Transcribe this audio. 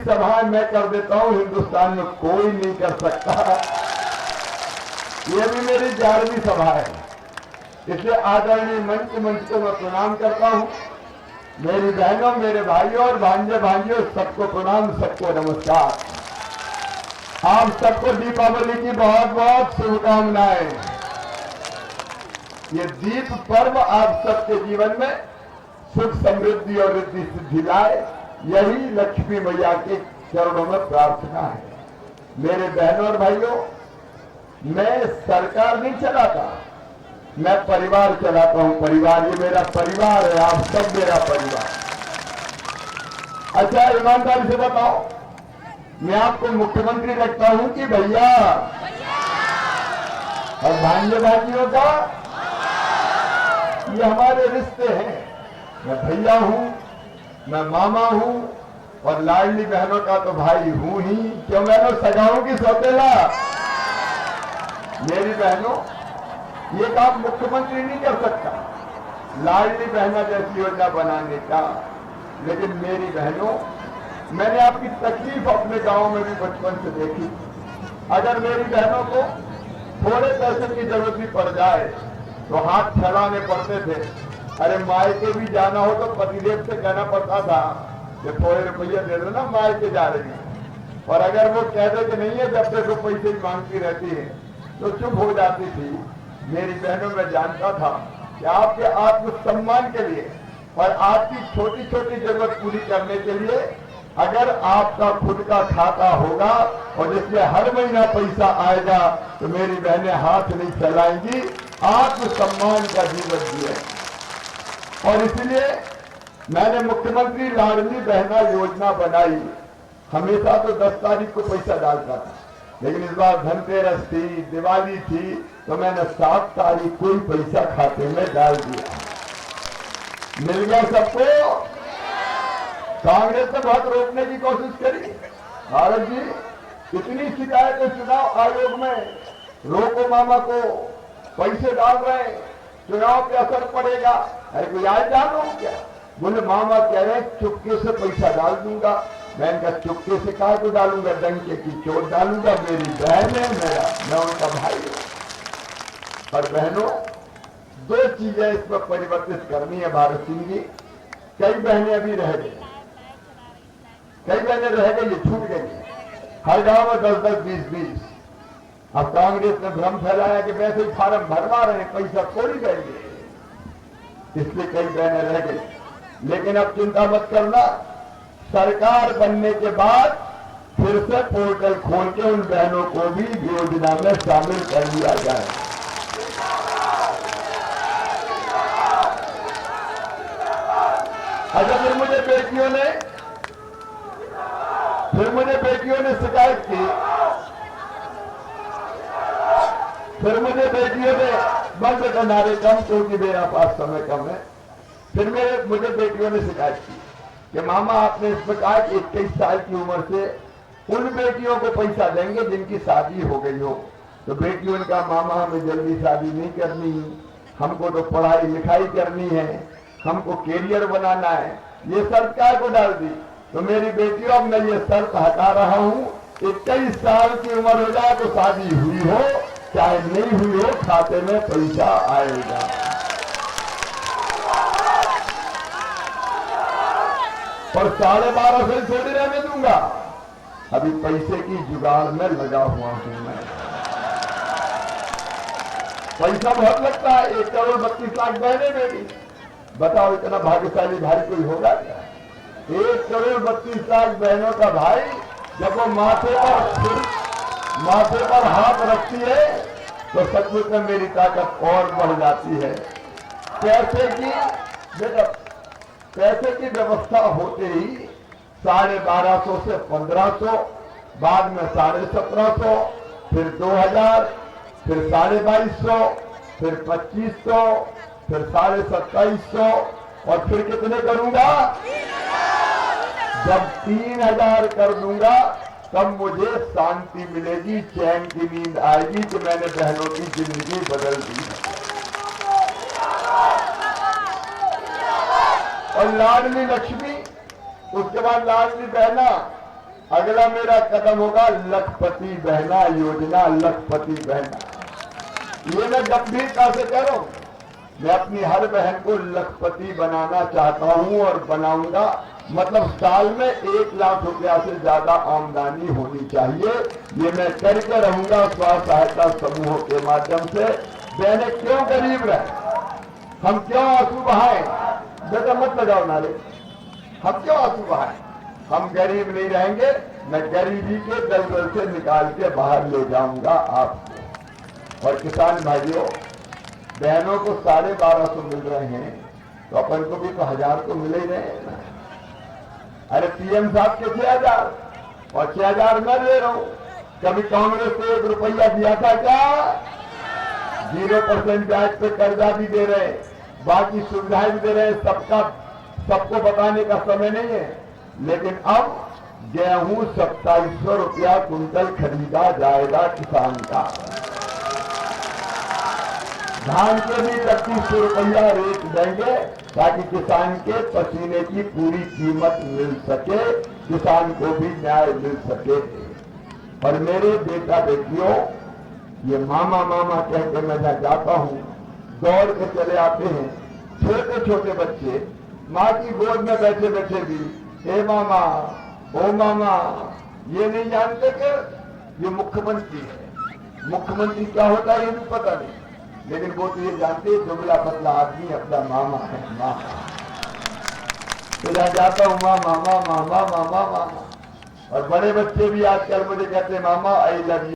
सभाएं मैं कर देता हूं, हिंदुस्तान में कोई नहीं कर सकता। ये भी मेरी 11वीं सभा है, इसलिए आदरणीय मंच को मैं प्रणाम करता हूं। मेरी बहनों, मेरे भाइयों और भांजे भांजियों, सबको प्रणाम, सबको नमस्कार। आप सबको दीपावली की बहुत बहुत शुभकामनाएं। ये दीप पर्व आप सबके जीवन में सुख समृद्धि और रिद्धि सिद्धि लाए, यही लक्ष्मी मैया के चरणों में प्रार्थना है। मेरे बहनों और भाइयों, मैं सरकार नहीं चलाता, मैं परिवार चलाता हूं। परिवार, ये मेरा परिवार है, आप सब मेरा परिवार। अच्छा, ईमानदारी से बताओ, मैं आपको मुख्यमंत्री लगता हूं कि भैया? और भांजे भांजियों का ये हमारे रिश्ते हैं। मैं भैया हूं, मैं मामा हूं, और लाडली बहनों का तो भाई हूं ही। क्यों बहनों, सगाओं की सौतेला? मेरी बहनों, ये काम मुख्यमंत्री नहीं कर सकता, लाडली बहना जैसी योजना बनाने का। लेकिन मेरी बहनों, मैंने आपकी तकलीफ अपने गांव में भी बचपन से देखी। अगर मेरी बहनों को थोड़े पैसे की जरूरत भी पड़ जाए तो हाथ फैलाने पड़ते थे। अरे मायके भी जाना हो तो पतिदेव से कहना पड़ता था कि थोड़े रुपये दे दो ना, मायके जा रही है। और अगर वो कह दे कि नहीं है, जब तक वो पैसे ही मांगती रहती है, तो चुप हो जाती थी। मेरी बहनों, मैं जानता था कि आपके आत्मसम्मान के लिए और आपकी छोटी छोटी जरूरत पूरी करने के लिए अगर आपका खुद का खाता होगा और जिसमें हर महीना पैसा आएगा, तो मेरी बहनें हाथ नहीं फैलाएंगी। आत्मसम्मान का जीवन जिए। और इसलिए मैंने मुख्यमंत्री लाडली बहना योजना बनाई। हमेशा तो 10 तारीख को पैसा डालता था, लेकिन इस बार धनतेरस थी, दिवाली थी, तो मैंने 7 तारीख को ही पैसा खाते में डाल दिया। मिल गया सबको। कांग्रेस ने बहुत रोकने की कोशिश करी। भारत जी, इतनी शिकायतें चुनाव आयोग में, रोको मामा को, पैसे डाल रहे हैं, चुनाव पे असर पड़ेगा। अरे कोई आज डालो क्या? बोले मामा कह रहे हैं चुपके से पैसा डाल दूंगा। मैं का चुपके से कहा तो डालूंगा, डंके की चोट डालूंगा। मेरी बहन है, मैं उनका भाई हूं। और बहनों, 2 चीजें इसमें परिवर्तित करनी है भारत सिंह जी। कई बहनें अभी रह गई, कई बहनें रह गई, ये छूट गई। हर गांव में 10-10, 20-20। अब कांग्रेस ने भ्रम फैलाया कि वैसे ही फार्म भरवा रहे हैं, पैसा थोड़ी देंगे, इसलिए कई बहनें रह गई। लेकिन अब चिंता मत करना, सरकार बनने के बाद फिर से पोर्टल खोल के उन बहनों को भी योजना में शामिल कर लिया जाए। अच्छा, फिर मुझे बेटियों ने शिकायत की, फिर मुझे बेटियों ने बंद करनारे कम, क्योंकि मेरा पास समय कम है। फिर मुझे बेटियों ने शिकायत की कि मामा आपने इसमें कहा कि 21 साल की उम्र से उन बेटियों को पैसा देंगे जिनकी शादी हो गई हो। तो बेटियों ने कहा मामा हमें जल्दी शादी नहीं करनी, हमको तो पढ़ाई लिखाई करनी है, हमको कैरियर बनाना है। ये शर्त काय को डाल दी? तो मेरी बेटियों, अब मैं ये शर्त हटा रहा हूं, 21 साल की उम्र हो जाए तो शादी हुई हो चाहे नहीं हुई हो, खाते में पैसा आएगा। और 12.5 से थोड़ी रहने दूंगा। अभी पैसे की जुगाड़ में लगा हुआ हूं मैं। पैसा बहुत लगता है, 1 करोड़ 32 लाख बहने मेरी। बताओ, इतना भाग्यशाली भाई कोई होगा क्या? 1 करोड़ 32 लाख बहनों का भाई जब वो माथे पर हाथ रखती है तो सचमुच में मेरी ताकत और बढ़ जाती है। पैसे की व्यवस्था होते ही 1250 से 1500, बाद में 1750, फिर 2000, फिर 2250, फिर 2500, फिर 2750, और फिर कितने करूंगा? जब 3000 कर दूंगा तब मुझे शांति मिलेगी, चैन की नींद आएगी कि मैंने बहनों की जिंदगी बदल दी। और लाडली लक्ष्मी, उसके बाद लाडली बहना, अगला मेरा कदम होगा लखपति बहना योजना। लखपति बहना ये मैं गंभीरता से कह रहा हूं। मैं अपनी हर बहन को लखपति बनाना चाहता हूं और बनाऊंगा। मतलब साल में 1 लाख रुपया से ज्यादा आमदनी होनी चाहिए। ये मैं करके रहूंगा स्व सहायता समूहों के माध्यम से। बहनें क्यों गरीब रहे, हम क्यों आंसू बहाएं? बेटा मत लगाओ नारे, हम क्यों आंसू बहाएं? हम गरीब नहीं रहेंगे। मैं गरीबी के दलदल से निकाल के बाहर ले जाऊंगा आपको। और किसान भाइयों, बहनों को 1250 मिल रहे हैं, तो अपन को भी तो 1000 तो मिले ही रहे हैं ना। अरे पीएम साहब के 6000 और 6000 मैं दे रहा हूं। कभी कांग्रेस ने 1 रुपया दिया था क्या? 0% ब्याज पे कर्जा भी दे रहे, बाकी सुविधाएं भी दे रहे। सबको बताने का समय नहीं है। लेकिन अब गेहूं 2700 रुपया कुंटल खरीदा जाएगा किसान का। धान के भी 3100 रुपया रेट देंगे ताकि किसान के पसीने की पूरी कीमत मिल सके, किसान को भी न्याय मिल सके। और मेरे बेटा बेटियों, ये मामा मामा कह के मैं जहां जाता हूं, दौड़ के चले आते हैं छोटे छोटे बच्चे, माँ की गोद में बैठे बैठे भी, हे मामा, ओ मामा। ये नहीं जानते कि ये मुख्यमंत्री है। मुख्यमंत्री क्या होता है ये भी पता नहीं, लेकिन वो तो ये जानते हैं दुबला पतला आदमी अपना मामा है। मामा तो जहां जाता हूं मामा मामा मामा मामा मामा। और बड़े बच्चे भी आजकल मुझे कहते हैं मामा आई लव यू।